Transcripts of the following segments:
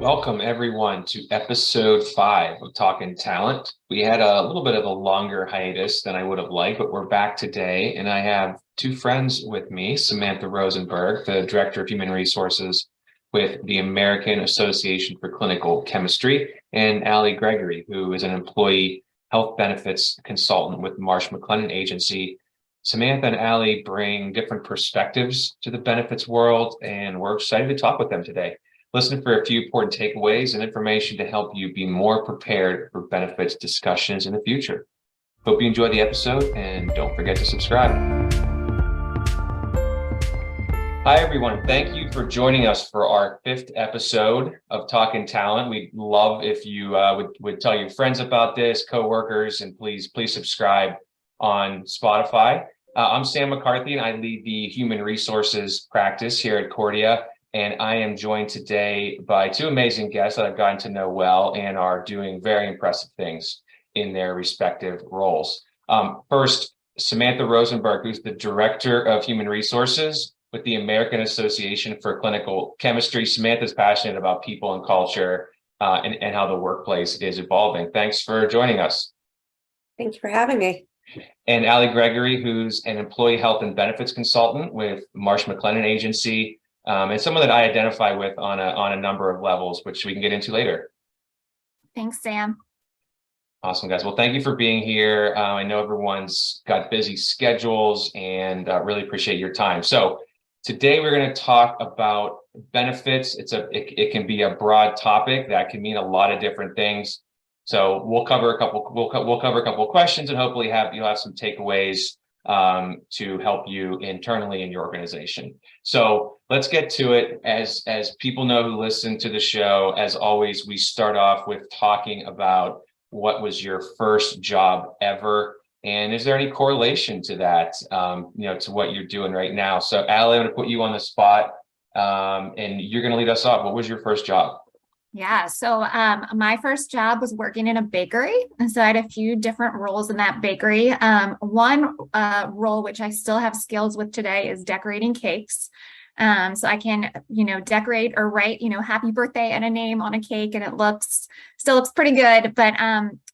Welcome everyone to episode 5 of Talkin Talent. We had a little bit of a longer hiatus than I would have liked, but we're back today, and I have two friends with me, Samantha Rosenberg, the Director of Human Resources with the American Association for Clinical Chemistry, and Alli, Gregory, who is an employee health benefits consultant with Marsh McLennan Agency. Samantha and Alli bring different perspectives to the benefits world, and we're excited to talk with them today. Listen for a few important takeaways and information to help you be more prepared for benefits discussions in the future. Hope you enjoy the episode, and don't forget to subscribe. Hi, everyone. Thank you for joining us for our 5th episode of Talkin Talent. We'd love if you would tell your friends about this, coworkers, and please subscribe on Spotify. I'm Sam McCarthy, and I lead the human resources practice here at Cordia. And I am joined today by two amazing guests that I've gotten to know well and are doing very impressive things in their respective roles. First, Samantha Rosenberg, who's the Director of Human Resources with the American Association for Clinical Chemistry. Samantha's passionate about people and culture and how the workplace is evolving. Thanks for joining us. Thank you for having me. And Alli, Gregory, who's an employee health and benefits consultant with Marsh McLennan Agency. And someone that I identify with on a number of levels, which we can get into later. Thanks, Sam. Awesome, guys. Well, thank you for being here. I know everyone's got busy schedules, and really appreciate your time. So today we're going to talk about benefits. It can be a broad topic that can mean a lot of different things. So we'll cover a couple of questions, and hopefully you'll have some takeaways to help you internally in your organization. So let's get to it. As people know who listen to the show, as always, we start off with talking about what was your first job ever, and is there any correlation to that, to what you're doing right now? So Alli, I'm going to put you on the spot, and you're going to lead us off. What was your first job? Yeah, so my first job was working in a bakery. And so I had a few different roles in that bakery. One role, which I still have skills with today, is decorating cakes. So I can, decorate or write, happy birthday and a name on a cake, and it still looks pretty good. But,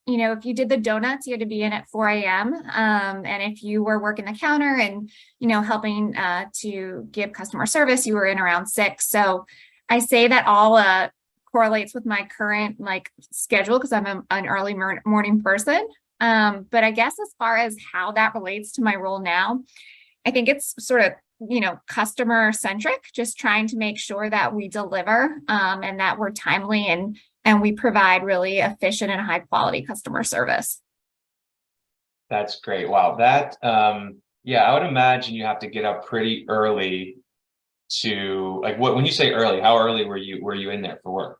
if you did the donuts, you had to be in at 4 a.m. And if you were working the counter and, helping to give customer service, you were in around 6. So I say that all correlates with my current schedule because I'm an early morning person. But I guess as far as how that relates to my role now, I think it's sort of, customer centric, just trying to make sure that we deliver and that we're timely and we provide really efficient and high quality customer service. That's great. Wow. That, I would imagine you have to get up pretty early to when you say early, how early were you in there for work?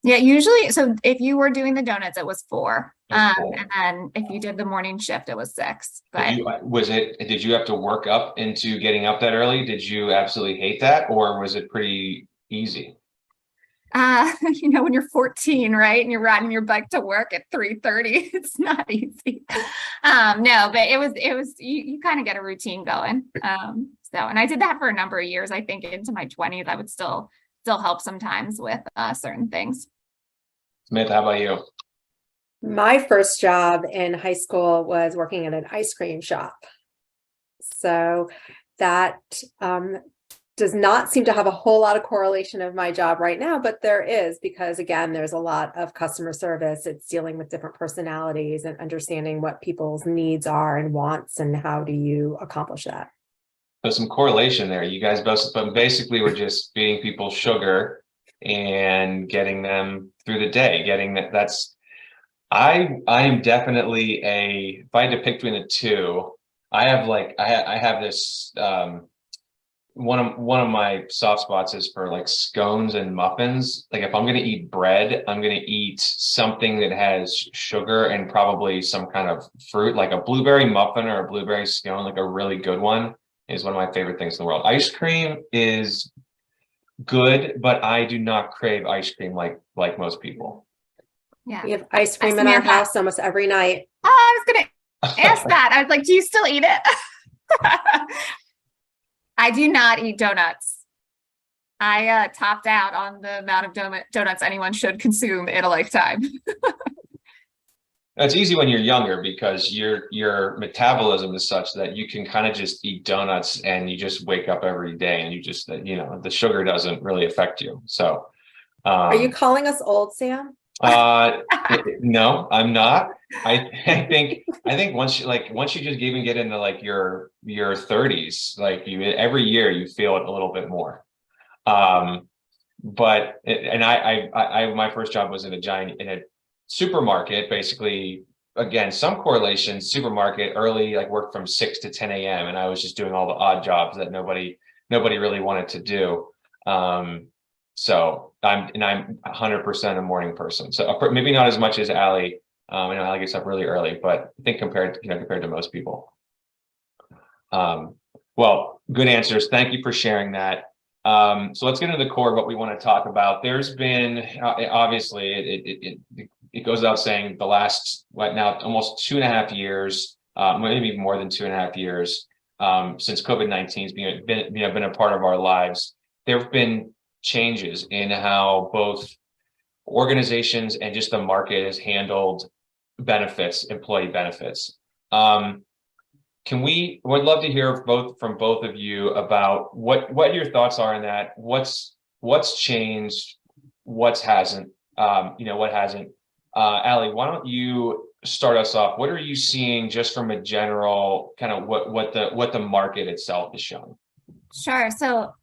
Yeah, usually. So if you were doing the donuts, it was 4. And then if you did the morning shift, it was 6. But did you have to work up into getting up that early? Did you absolutely hate that, or was it pretty easy? When you're 14, right, and you're riding your bike to work at 3:30, it's not easy. No, but it was you kind of get a routine going. And I did that for a number of years. I think into my 20s, I would still help sometimes with certain things. Samantha, how about you? My first job in high school was working at an ice cream shop. So that does not seem to have a whole lot of correlation of my job right now, but there is, because again, there's a lot of customer service. It's dealing with different personalities and understanding what people's needs are and wants, and how do you accomplish that. So some correlation there. You guys both, but basically we're just feeding people sugar and getting them through the day, I am definitely if I had to pick between the two, I have this, one of my soft spots is for scones and muffins. If I'm going to eat bread, I'm going to eat something that has sugar and probably some kind of fruit, like a blueberry muffin or a blueberry scone, a really good one. Is one of my favorite things in the world. Ice cream is good, but I do not crave ice cream like most people. Yeah, we have ice cream in our house almost every night. Oh, I was gonna ask that. I was like, do you still eat it? I do not eat donuts. I topped out on the amount of donuts anyone should consume in a lifetime. It's easy when you're younger because your metabolism is such that you can kind of just eat donuts and you just wake up every day and you just, the sugar doesn't really affect you. So, Are you calling us old, Sam? no, I'm not. I think once you just even get into like your 30s, like every year you feel it a little bit more. But my first job was in a supermarket, basically. Again, some correlation, supermarket early, like worked from 6 to 10 a.m. and I was just doing all the odd jobs that nobody really wanted to do. So I'm 100% a morning person. So maybe not as much as Alli. I know Alli gets up really early, but I think compared to most people. Well, good answers. Thank you for sharing that. So let's get into the core of what we want to talk about. There's been obviously it goes without saying the last now almost 2.5 years, maybe more than 2.5 years, since COVID-19 has been a part of our lives. There have been changes in how both organizations and just the market has handled employee benefits. Would love to hear from both of you about what your thoughts are on that. What's changed, what hasn't. Alli, why don't you start us off? What are you seeing just from a general kind of what the market itself is showing? Sure. So,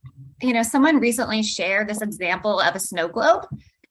someone recently shared this example of a snow globe,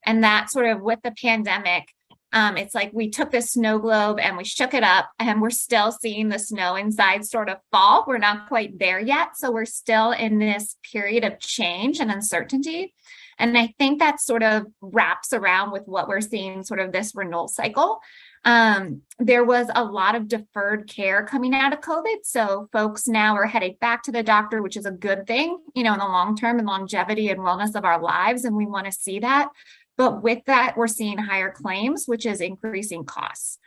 and that sort of with the pandemic, it's like we took this snow globe and we shook it up and we're still seeing the snow inside sort of fall. We're not quite there yet. So we're still in this period of change and uncertainty. And I think that sort of wraps around with what we're seeing sort of this renewal cycle. There was a lot of deferred care coming out of COVID. So folks now are heading back to the doctor, which is a good thing, in the long term and longevity and wellness of our lives. And we want to see that. But with that, we're seeing higher claims, which is increasing costs.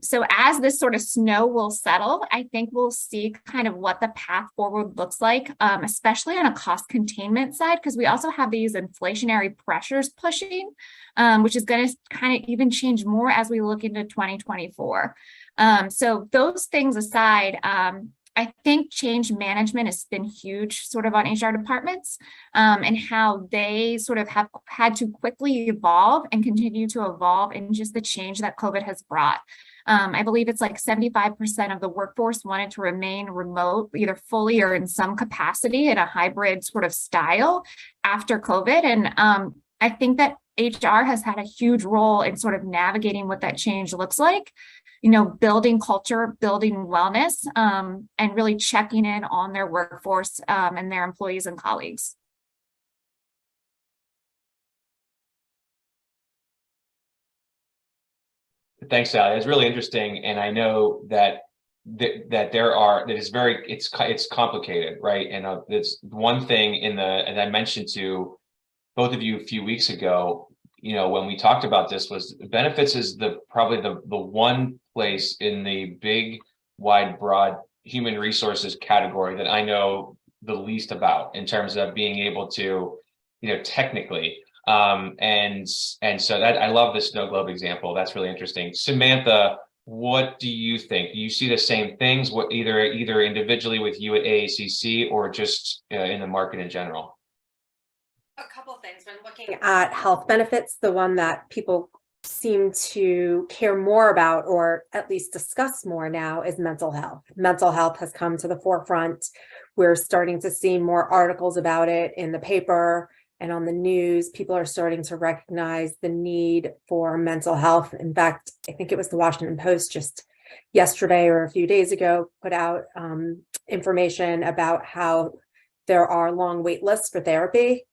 So as this sort of snow will settle, I think we'll see kind of what the path forward looks like, especially on a cost containment side, because we also have these inflationary pressures pushing, which is going to kind of even change more as we look into 2024. So those things aside, I think change management has been huge sort of on HR departments, and how they sort of have had to quickly evolve and continue to evolve in just the change that COVID has brought. I believe it's like 75% of the workforce wanted to remain remote, either fully or in some capacity in a hybrid sort of style after COVID. And I think that HR has had a huge role in sort of navigating what that change looks like, building culture, building wellness, and really checking in on their workforce and their employees and colleagues. Thanks, Alli. It's really interesting, and I know that it's complicated, right? And it's one thing and I mentioned to both of you a few weeks ago, when we talked about this, was benefits is probably the one place in the big, wide, broad human resources category that I know the least about in terms of being able to, technically. And so that I love the snow globe example. That's really interesting. Samantha, what do you think? Do you see the same things? What either individually with you at AACC or just in the market in general? A couple of things. When looking at health benefits, the one that people seem to care more about, or at least discuss more now, is mental health. Mental health has come to the forefront. We're starting to see more articles about it in the paper and on the news. People are starting to recognize the need for mental health. In fact, I think it was the Washington Post just yesterday or a few days ago put out information about how there are long wait lists for therapy.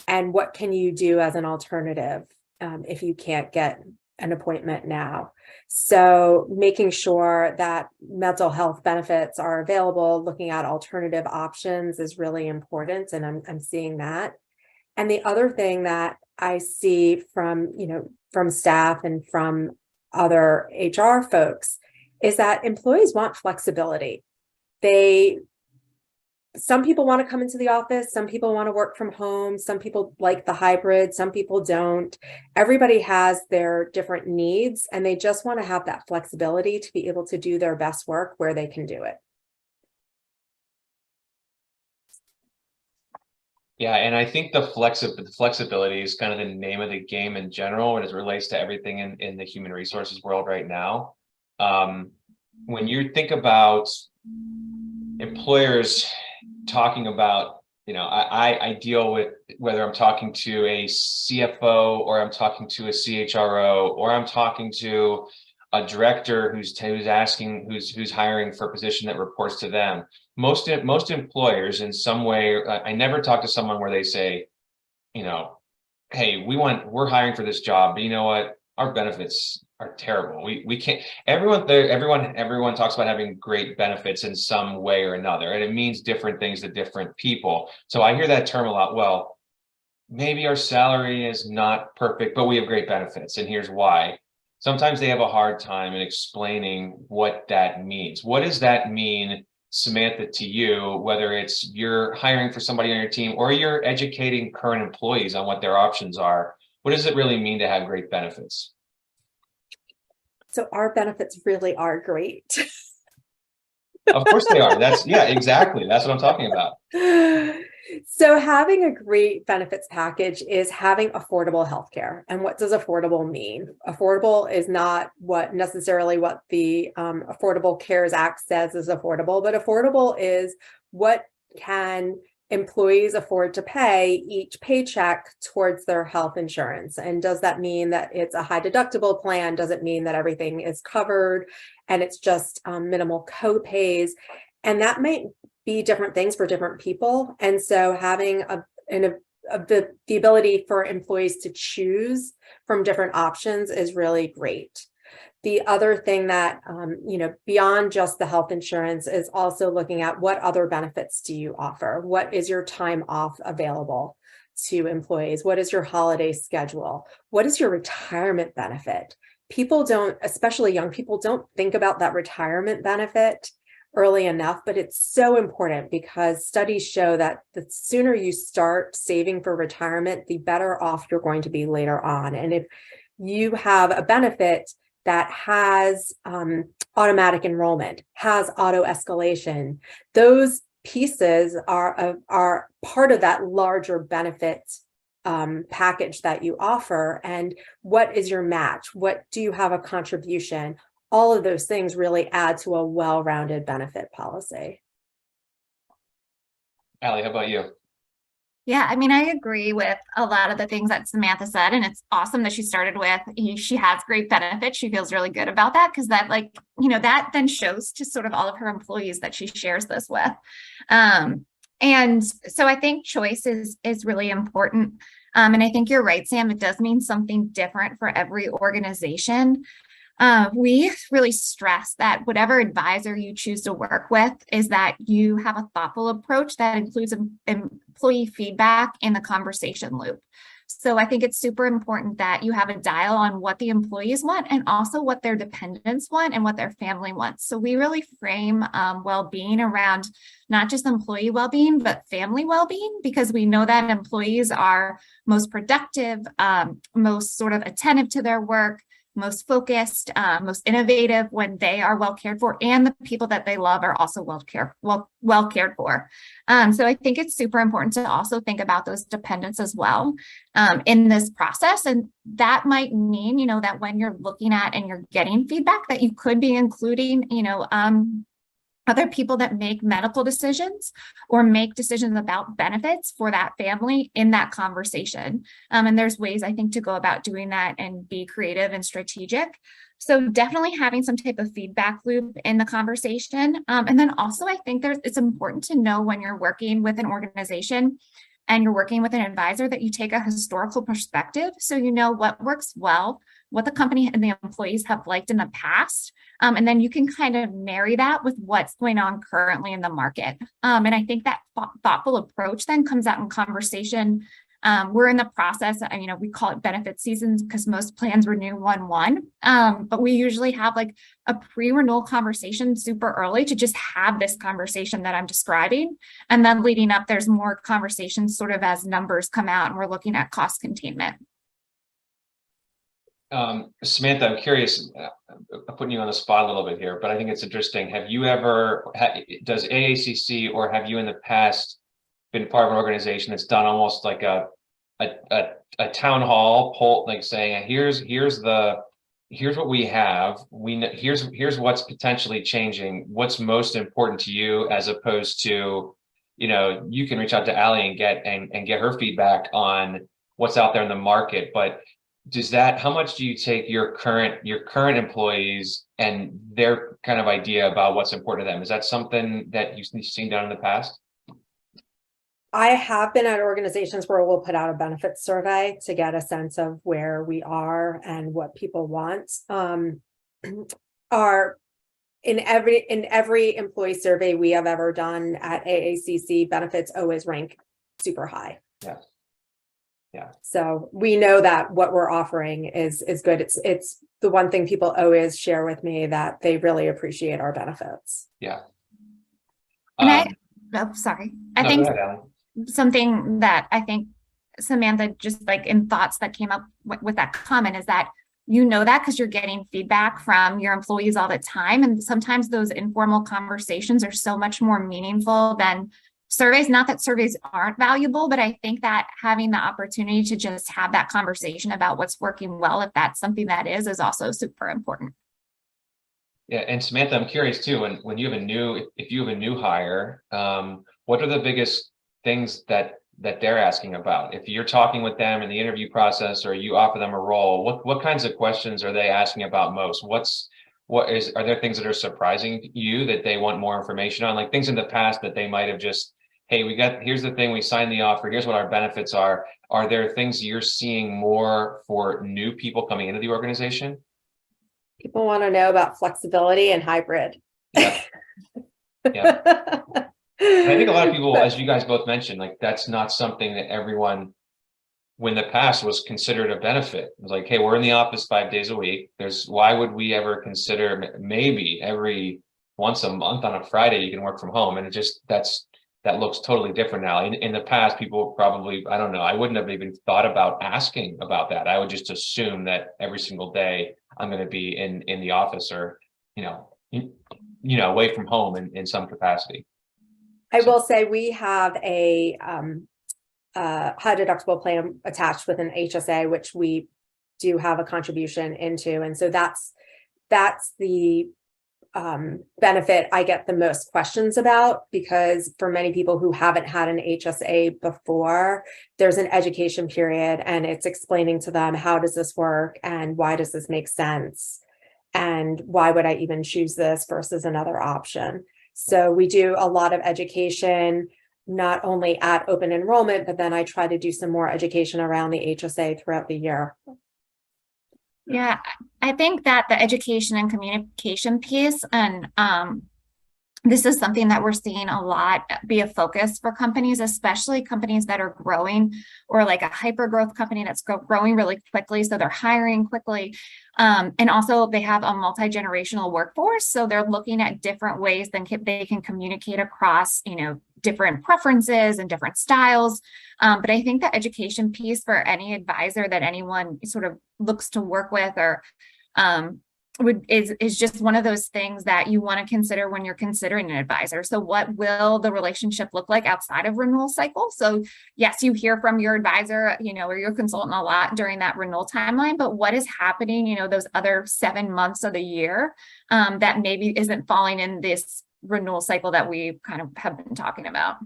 And what can you do as an alternative if you can't get an appointment now? So making sure that mental health benefits are available, looking at alternative options is really important. And I'm seeing that. And the other thing that I see from staff and from other HR folks is that employees want flexibility. They some people want to come into the office, some people want to work from home, some people like the hybrid, some people don't. Everybody has their different needs, and they just want to have that flexibility to be able to do their best work where they can do it. Yeah, and I think the flexibility is kind of the name of the game in general as it relates to everything in the human resources world right now. When you think about employers talking about, I deal with, whether I'm talking to a CFO or I'm talking to a CHRO or I'm talking to a director who's hiring for a position that reports to them. Most employers in some way, I never talk to someone where they say, hey, we're hiring for this job, but you know what? Our benefits are terrible. We can't, everyone talks about having great benefits in some way or another, and it means different things to different people. So I hear that term a lot. Well, maybe our salary is not perfect, but we have great benefits, and here's why. Sometimes they have a hard time in explaining what that means. What does that mean, Samantha, to you, whether it's you're hiring for somebody on your team or you're educating current employees on what their options are? What does it really mean to have great benefits? So our benefits really are great. Of course they are. Yeah, exactly. That's what I'm talking about. So having a great benefits package is having affordable healthcare. And what does affordable mean? Affordable is not necessarily what the Affordable Cares Act says is affordable, but affordable is what can employees afford to pay each paycheck towards their health insurance. And does that mean that it's a high deductible plan? Does it mean that everything is covered and it's just minimal co-pays? And that might be different things for different people. And so having the ability for employees to choose from different options is really great. The other thing that, beyond just the health insurance is also looking at what other benefits do you offer? What is your time off available to employees? What is your holiday schedule? What is your retirement benefit? People don't, especially young people, don't think about that retirement benefit early enough, but it's so important because studies show that the sooner you start saving for retirement, the better off you're going to be later on. And if you have a benefit that has automatic enrollment, has auto escalation, those pieces are part of that larger benefit package that you offer. And what is your match? What do you have a contribution? All of those things really add to a well-rounded benefit policy. Alli, how about you? Yeah, I mean, I agree with a lot of the things that Samantha said, and it's awesome that she started with, she has great benefits. She feels really good about that because that, that then shows to sort of all of her employees that she shares this with. And so I think choice is really important. And I think you're right, Sam, it does mean something different for every organization. We really stress that whatever advisor you choose to work with is that you have a thoughtful approach that includes employee feedback in the conversation loop. So I think it's super important that you have a dial on what the employees want and also what their dependents want and what their family wants. So we really frame well-being around not just employee well-being, but family well-being, because we know that employees are most productive, most sort of attentive to their work, most focused, most innovative when they are well cared for, and the people that they love are also well cared for. So I think it's super important to also think about those dependents as well in this process. And that might mean, that when you're looking at and you're getting feedback, that you could be including, other people that make medical decisions or make decisions about benefits for that family in that conversation. And there's ways, I think, to go about doing that and be creative and strategic. So definitely having some type of feedback loop in the conversation. And then also, I think it's important to know when you're working with an organization and you're working with an advisor that you take a historical perspective. So you know what works well, what the company and the employees have liked in the past. And then you can kind of marry that with what's going on currently in the market. And I think that thoughtful approach then comes out in conversation We're in the process, we call it benefit seasons because most plans renew 1/1. But we usually have like a pre-renewal conversation super early to just have this conversation that I'm describing. And then leading up, there's more conversations sort of as numbers come out and we're looking at cost containment. Samantha, I'm curious, I'm putting you on the spot a little bit here, but I think it's interesting. Have you ever, does AACC or have you in the past been part of an organization that's done almost like a town hall poll, like saying, here's what we have, we know, here's what's potentially changing, what's most important to you, as opposed to, you can reach out to Alli and get her feedback on what's out there in the market, but how much do you take your current employees and their kind of idea about what's important to them? Is that something that you've seen done in the past? I have been at organizations where we'll put out a benefits survey to get a sense of where we are and what people want. In every employee survey we have ever done at AACC, benefits always rank super high. Yeah. Yeah. So we know that what we're offering is good. It's the one thing people always share with me, that they really appreciate our benefits. Yeah. And sorry. I think go ahead, something that I think, Samantha, just like in thoughts that came up with that comment, is that that because you're getting feedback from your employees all the time. And sometimes those informal conversations are so much more meaningful than surveys. Not that surveys aren't valuable, but I think that having the opportunity to just have that conversation about what's working well, if that's something that is also super important. Yeah, and Samantha, I'm curious too, when you have if you have a new hire, what are the biggest things that they're asking about? If you're talking with them in the interview process or you offer them a role, what kinds of questions are they asking about most? Are there things that are surprising you that they want more information on, like things in the past that they might have just, hey, here's the thing, we signed the offer, here's what our benefits are. Are there things you're seeing more for new people coming into the organization? People want to know about flexibility and hybrid. Yeah. Yeah. I think a lot of people, as you guys both mentioned, like that's not something that everyone, when the past was considered a benefit. It was like, hey, we're in the office 5 days a week. Why would we ever consider maybe every once a month on a Friday you can work from home? And that looks totally different now. In the past, people probably, I don't know, I wouldn't have even thought about asking about that. I would just assume that every single day I'm going to be in the office or, away from home in some capacity. I will say we have a high deductible plan attached with an HSA, which we do have a contribution into. And so that's the benefit I get the most questions about, because for many people who haven't had an HSA before, there's an education period and it's explaining to them, how does this work and why does this make sense? And why would I even choose this versus another option? So we do a lot of education, not only at open enrollment, but then I try to do some more education around the HSA throughout the year. Yeah, I think that the education and communication piece, and this is something that we're seeing a lot be a focus for companies, especially companies that are growing, or like a hyper growth company that's growing really quickly. So they're hiring quickly. And also they have a multi-generational workforce. So they're looking at different ways that they can communicate across, different preferences and different styles. But I think the education piece for any advisor that anyone sort of looks to work with or is just one of those things that you want to consider when you're considering an advisor. So what will the relationship look like outside of renewal cycle? So yes, you hear from your advisor, or your consultant a lot during that renewal timeline, but what is happening, those other 7 months of the year that maybe isn't falling in this renewal cycle that we kind of have been talking about.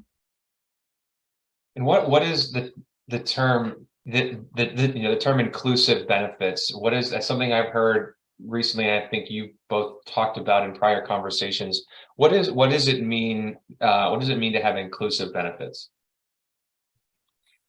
And what is the term, the term inclusive benefits? That's something I've heard recently, I think you both talked about in prior conversations. What does it mean? What does it mean to have inclusive benefits?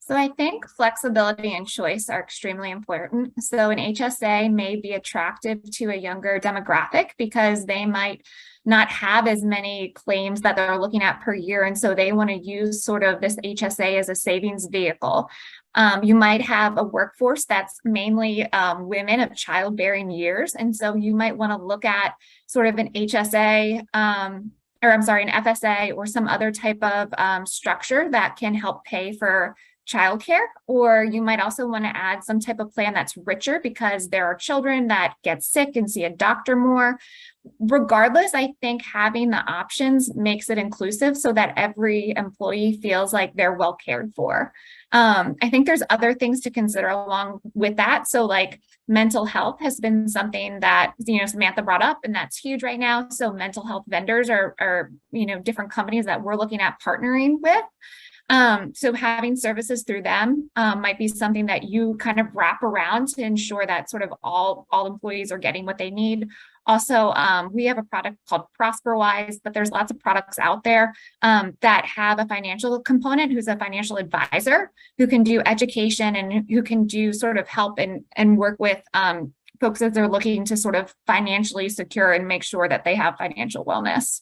So I think flexibility and choice are extremely important. So an HSA may be attractive to a younger demographic because they might not have as many claims that they're looking at per year. And so they want to use sort of this HSA as a savings vehicle. You might have a workforce that's mainly women of childbearing years. And so you might want to look at sort of an HSA, or I'm sorry, an FSA or some other type of structure that can help pay for childcare, or you might also want to add some type of plan that's richer because there are children that get sick and see a doctor more. Regardless, I think having the options makes it inclusive so that every employee feels like they're well cared for. I think there's other things to consider along with that. So like mental health has been something that, Samantha brought up, and that's huge right now. So mental health vendors are different companies that we're looking at partnering with. So having services through them might be something that you kind of wrap around to ensure that sort of all employees are getting what they need. Also, we have a product called ProsperWise, but there's lots of products out there that have a financial component, who's a financial advisor who can do education and who can do sort of help and work with folks as they're looking to sort of financially secure and make sure that they have financial wellness.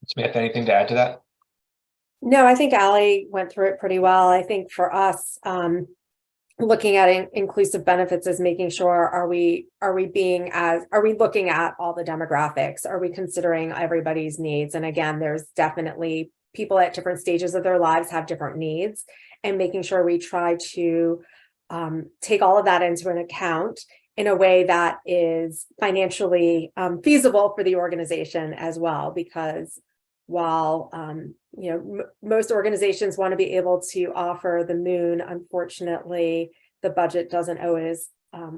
Samantha, anything to add to that? No, I think Alli went through it pretty well. I think for us, looking at inclusive benefits is making sure, are we looking at all the demographics? Are we considering everybody's needs? And again, there's definitely people at different stages of their lives have different needs, and making sure we try to take all of that into an account in a way that is financially feasible for the organization as well. Because while most organizations want to be able to offer the moon, unfortunately, the budget doesn't always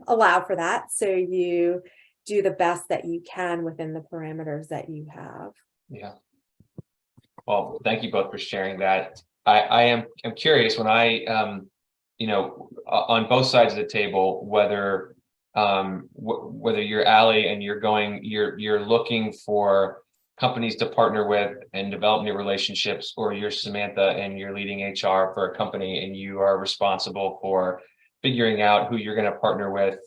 allow for that. So you do the best that you can within the parameters that you have. Yeah. Well, thank you both for sharing that. I'm curious, when I on both sides of the table, whether you're Alli and you're looking for companies to partner with and develop new relationships, or you're Samantha and you're leading HR for a company and you are responsible for figuring out who you're going to partner with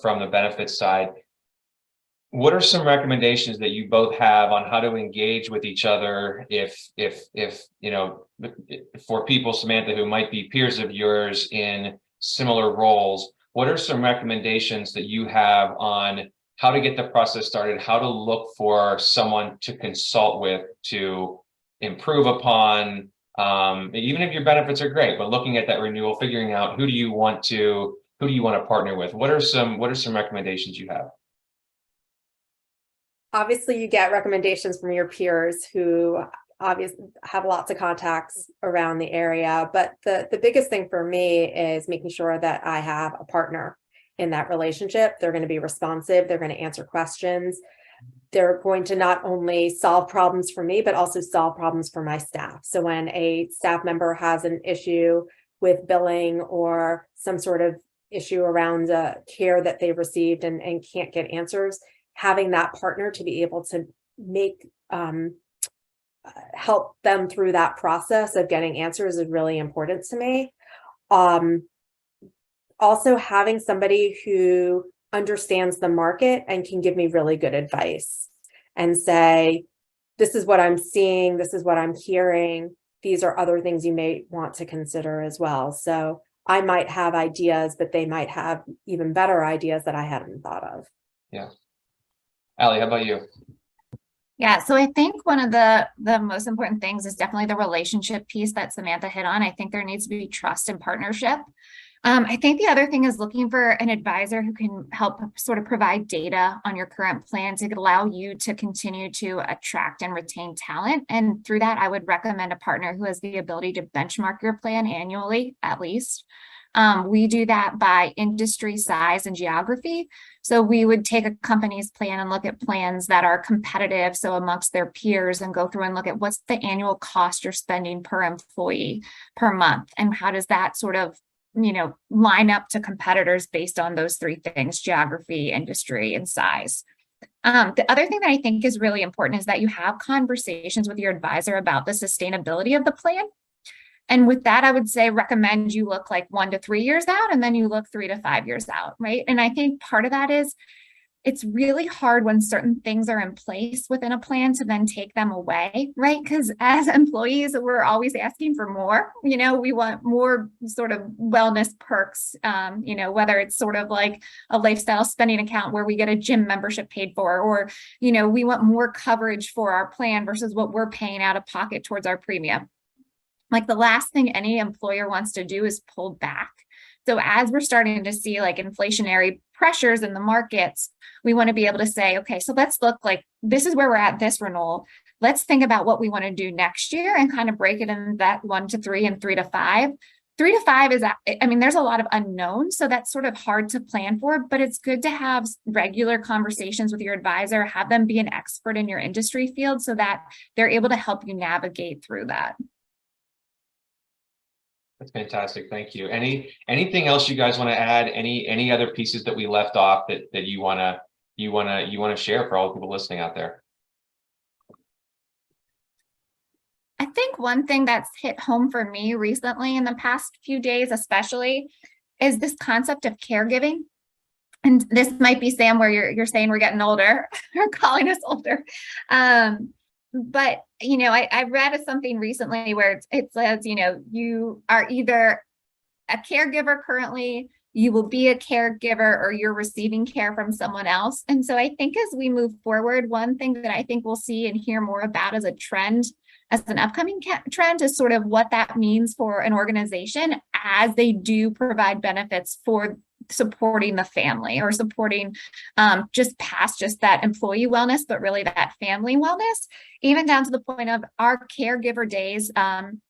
from the benefits side. What are some recommendations that you both have on how to engage with each other if for people, Samantha, who might be peers of yours in similar roles? What are some recommendations that you have on how to get the process started, how to look for someone to consult with to improve upon, even if your benefits are great, but looking at that renewal, figuring out who do you want to partner with? What are some recommendations you have? Obviously, you get recommendations from your peers who obviously have lots of contacts around the area. But the biggest thing for me is making sure that I have a partner in that relationship. They're going to be responsive. They're going to answer questions. They're going to not only solve problems for me, but also solve problems for my staff. So when a staff member has an issue with billing or some sort of issue around care that they received and can't get answers, having that partner to be able to make help them through that process of getting answers is really important to me. Also, having somebody who understands the market and can give me really good advice and say, this is what I'm seeing, this is what I'm hearing, these are other things you may want to consider as well. So I might have ideas, but they might have even better ideas that I hadn't thought of. Yeah. Alli, how about you? Yeah, so I think one of the most important things is definitely the relationship piece that Samantha hit on. I think there needs to be trust and partnership. I think the other thing is looking for an advisor who can help sort of provide data on your current plan to allow you to continue to attract and retain talent. And through that, I would recommend a partner who has the ability to benchmark your plan annually, at least. We do that by industry size and geography. So we would take a company's plan and look at plans that are competitive, so amongst their peers, and go through and look at what's the annual cost you're spending per employee per month, and how does that sort of line up to competitors based on those three things: geography, industry, and size. The other thing that I think is really important is that you have conversations with your advisor about the sustainability of the plan. And with that, I would say recommend you look like 1 to 3 years out, and then you look 3 to 5 years out, right? And I think part of that is it's really hard when certain things are in place within a plan to then take them away, right? Because as employees, we're always asking for more. We want more sort of wellness perks, whether it's sort of like a lifestyle spending account where we get a gym membership paid for, or, we want more coverage for our plan versus what we're paying out of pocket towards our premium. Like the last thing any employer wants to do is pull back. So as we're starting to see like inflationary pressures in the markets, we want to be able to say, okay, so let's look like this is where we're at this renewal. Let's think about what we want to do next year and kind of break it in that 1 to 3 and 3 to 5. 3 to 5 is, there's a lot of unknowns, so that's sort of hard to plan for, but it's good to have regular conversations with your advisor, have them be an expert in your industry field so that they're able to help you navigate through that. That's fantastic. Thank you. Anything else you guys want to add? Any other pieces that we left off that you want to share for all the people listening out there? I think one thing that's hit home for me recently in the past few days, especially, is this concept of caregiving. And this might be, Sam, where you're saying we're getting older or calling us older. But, I read something recently where it says, you are either a caregiver currently, you will be a caregiver, or you're receiving care from someone else. And so I think as we move forward, one thing that I think we'll see and hear more about as a trend, as an upcoming trend, is sort of what that means for an organization as they do provide benefits for supporting the family or supporting just past just that employee wellness, but really that family wellness, even down to the point of our caregiver days,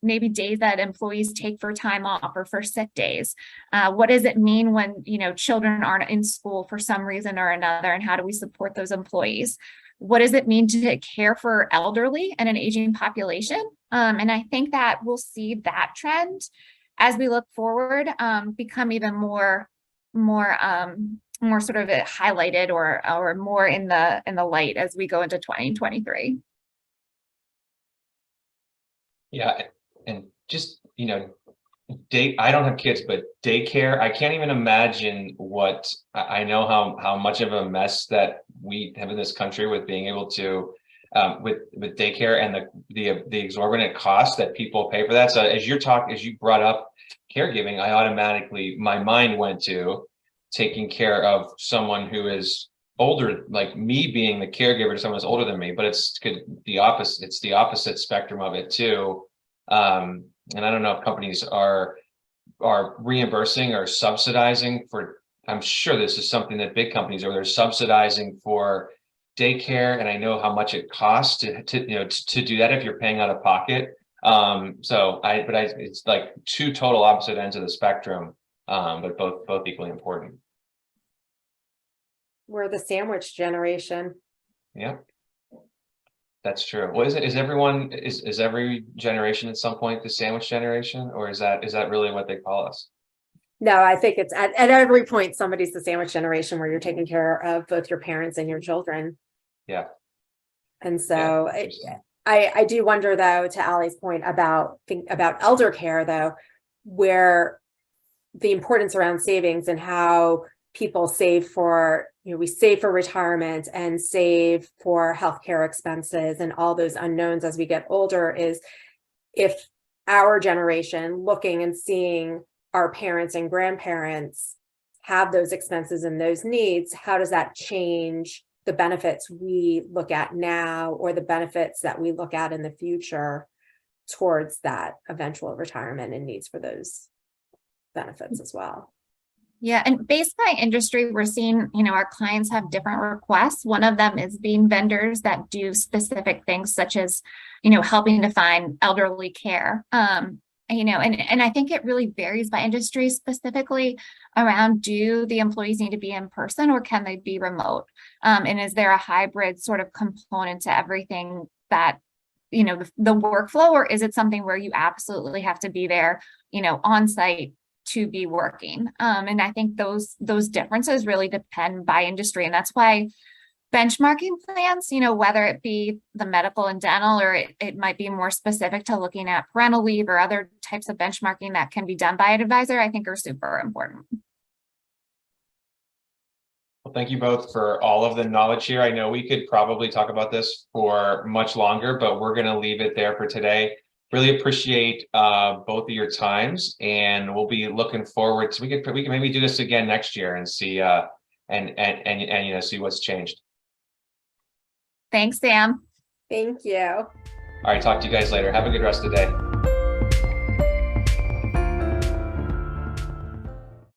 maybe days that employees take for time off or for sick days. What does it mean when, children aren't in school for some reason or another, and how do we support those employees? What does it mean to care for elderly and an aging population? And I think that we'll see that trend as we look forward become even more sort of highlighted or more in the light as we go into 2023. Yeah, and just I don't have kids, but daycare, I can't even imagine what I know how much of a mess that we have in this country with being able to with daycare and the exorbitant costs that people pay for that. So as you brought up caregiving, my mind went to taking care of someone who is older, like me being the caregiver to someone who's older than me, but it's the opposite spectrum of it too. And I don't know if companies are reimbursing or subsidizing for, I'm sure this is something that big companies are, they're subsidizing for daycare, and I know how much it costs to do that if you're paying out of pocket. It's like two total opposite ends of the spectrum, but both equally important. We're the sandwich generation. Yeah, that's true. What is it? Is every generation at some point the sandwich generation, or is that really what they call us? No, I think it's at every point somebody's the sandwich generation, where you're taking care of both your parents and your children. Yeah. And so I do wonder, though, to Alli's point about elder care, though, where the importance around savings and how people save for, we save for retirement and save for healthcare expenses and all those unknowns as we get older, is if our generation looking and seeing our parents and grandparents have those expenses and those needs, how does that change the benefits we look at now or the benefits that we look at in the future towards that eventual retirement and needs for those benefits as well? Yeah, and based by industry, we're seeing, our clients have different requests. One of them is being vendors that do specific things, such as, helping to find elderly care. And I think it really varies by industry, specifically around, do the employees need to be in person or can they be remote? And is there a hybrid sort of component to everything that, the workflow, or is it something where you absolutely have to be there, on site to be working? And I think those differences really depend by industry. And that's why Benchmarking plans, whether it be the medical and dental, or it might be more specific to looking at parental leave or other types of benchmarking that can be done by an advisor, I think are super important. Well, thank you both for all of the knowledge here. I know we could probably talk about this for much longer, but we're going to leave it there for today. Really appreciate both of your times, and we'll be looking forward to we can maybe do this again next year and see and see what's changed. Thanks, Sam. Thank you. All right, talk to you guys later. Have a good rest of the day.